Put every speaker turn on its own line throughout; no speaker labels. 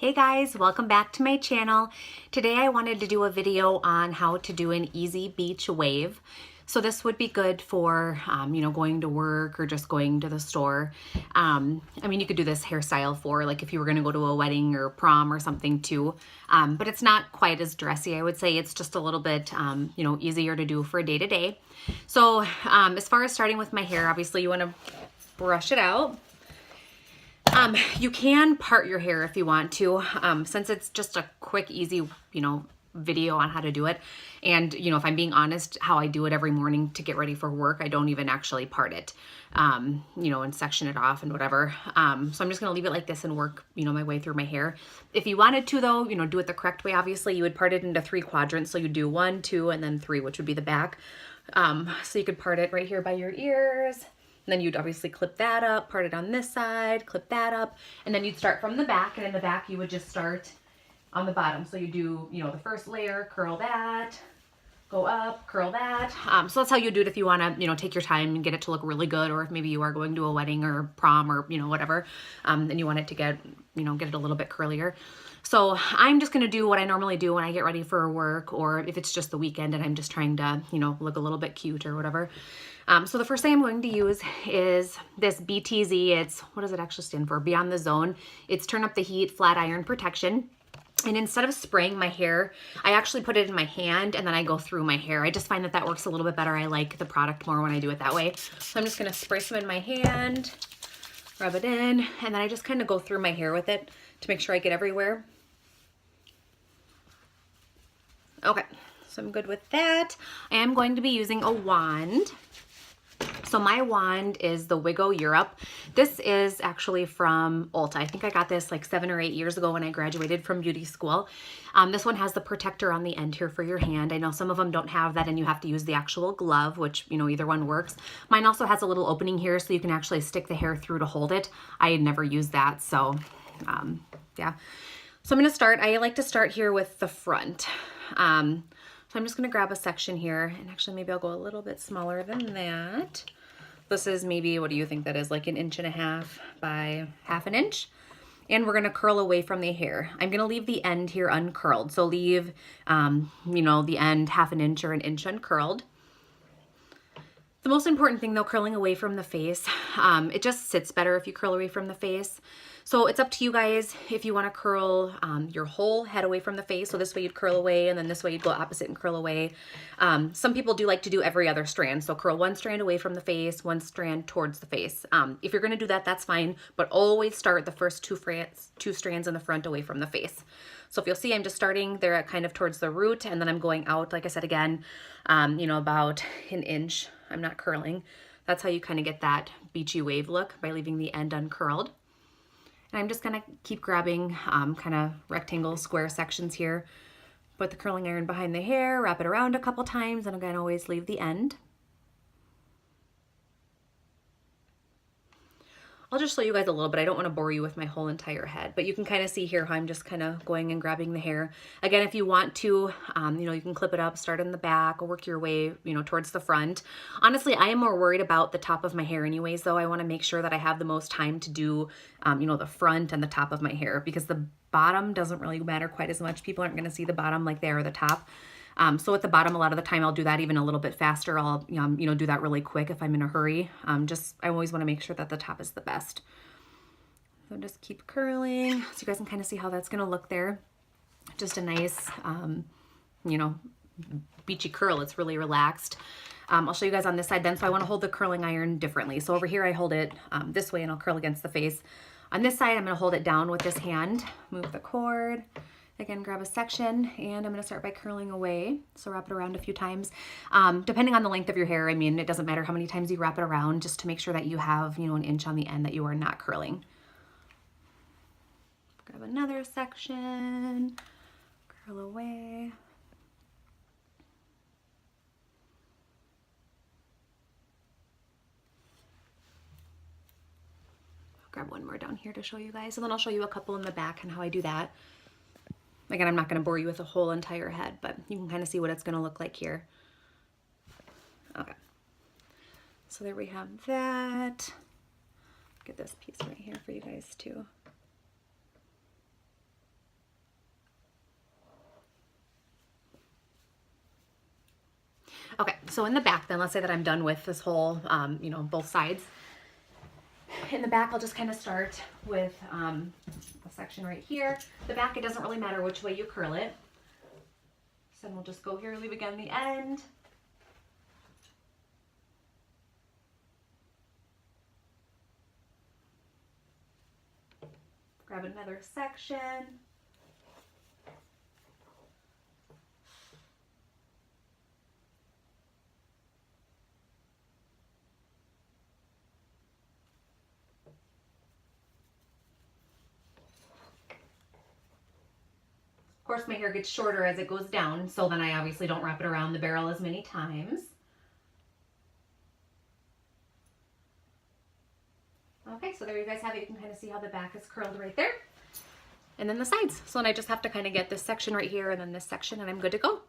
Hey guys, welcome back to my channel. Today I wanted to do a video on how to do an easy beach wave. So this would be good for, going to work or just going to the store. You could do this hairstyle for like if you were going to go to a wedding or prom or something too. But it's not quite as dressy. I would say it's just a little bit, easier to do for day to day. So as far as starting with my hair, obviously you want to brush it out. You can part your hair if you want to, since it's just a quick, easy, video on how to do it. And, if I'm being honest, how I do it every morning to get ready for work, I don't even actually part it, and section it off and whatever. So I'm just going to leave it like this and work, my way through my hair. If you wanted to though, do it the correct way, obviously you would part it into 3 quadrants. So you do 1, 2, and then 3, which would be the back. So you could part it right here by your ears. And then you'd obviously clip that up, part it on this side, clip that up, and then you'd start from the back, and in the back you would just start on the bottom. So you do, the first layer, curl that, go up, curl that. So that's how you do it if you want to, take your time and get it to look really good, or if maybe you are going to a wedding or prom or, whatever, and you want it to get, get it a little bit curlier. So I'm just going to do what I normally do when I get ready for work, or if it's just the weekend and I'm just trying to, look a little bit cute or whatever. So the first thing I'm going to use is this BTZ. It's, what does it actually stand for? Beyond the Zone. It's Turn Up the Heat Flat Iron Protection. And instead of spraying my hair, I actually put it in my hand and then I go through my hair. I just find that works a little bit better. I like the product more when I do it that way. So I'm just going to spray some in my hand, rub it in, and then I just kind of go through my hair with it to make sure I get everywhere. Okay, so I'm good with that. I am going to be using a wand. So my wand is the Wigo Europe. This is actually from Ulta. I think I got this like 7 or 8 years ago when I graduated from beauty school. This one has the protector on the end here for your hand. I know some of them don't have that and you have to use the actual glove, which, either one works. Mine also has a little opening here so you can actually stick the hair through to hold it. I had never used that, so yeah. So I'm going to start, I like to start here with the front. So I'm just going to grab a section here, and actually maybe I'll go a little bit smaller than that. This is maybe, what do you think that is, like 1.5 inches by 1/2 inch? And we're going to curl away from the hair. I'm going to leave the end here uncurled. So leave, the end 1/2 inch or 1 inch uncurled. The most important thing though, curling away from the face, it just sits better if you curl away from the face. So it's up to you guys if you want to curl your whole head away from the face. So this way you'd curl away, and then this way you'd go opposite and curl away. Some people do like to do every other strand. So curl 1 strand away from the face, 1 strand towards the face. If you're going to do that, that's fine. But always start the first 2 strands in the front away from the face. So if you'll see, I'm just starting there at kind of towards the root, and then I'm going out, like I said, again, about 1 inch. I'm not curling. That's how you kind of get that beachy wave look, by leaving the end uncurled. And I'm just going to keep grabbing kind of rectangle square sections here. Put the curling iron behind the hair, wrap it around a couple times, and again, always leave the end. I'll just show you guys a little bit. I don't want to bore you with my whole entire head, but you can kind of see here how I'm just kind of going and grabbing the hair. Again, if you want to, you can clip it up, start in the back, or work your way, towards the front. Honestly, I am more worried about the top of my hair anyways, though. I want to make sure that I have the most time to do, the front and the top of my hair, because the bottom doesn't really matter quite as much. People aren't going to see the bottom like they are the top. So at the bottom, a lot of the time I'll do that even a little bit faster. I'll, do that really quick if I'm in a hurry. I always want to make sure that the top is the best. So just keep curling so you guys can kind of see how that's going to look there. Just a nice, beachy curl. It's really relaxed. I'll show you guys on this side then. So I want to hold the curling iron differently. So over here, I hold it this way and I'll curl against the face. On this side, I'm going to hold it down with this hand, move the cord. Again, grab a section, and I'm going to start by curling away. So wrap it around a few times. Depending on the length of your hair, it doesn't matter how many times you wrap it around, just to make sure that you have, 1 inch on the end that you are not curling. Grab another section, curl away. I'll grab one more down here to show you guys, and then I'll show you a couple in the back and how I do that. Again, I'm not going to bore you with the whole entire head, but you can kind of see what it's going to look like here. Okay. So there we have that. Get this piece right here for you guys too. So in the back then, let's say that I'm done with this whole, you know, both sides. In the back, I'll just kind of start with a section right here. The back, it doesn't really matter which way you curl it. So we'll just go here, leave again the end. Grab another section. Of course, my hair gets shorter as it goes down, so then I obviously don't wrap it around the barrel as many times. Okay, so there you guys have it. You can kind of see how the back is curled right there. And then the sides. So then I just have to kind of get this section right here and then this section, and I'm good to go.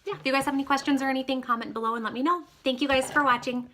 Yeah, if you guys have any questions or anything, comment below and let me know. Thank you guys for watching.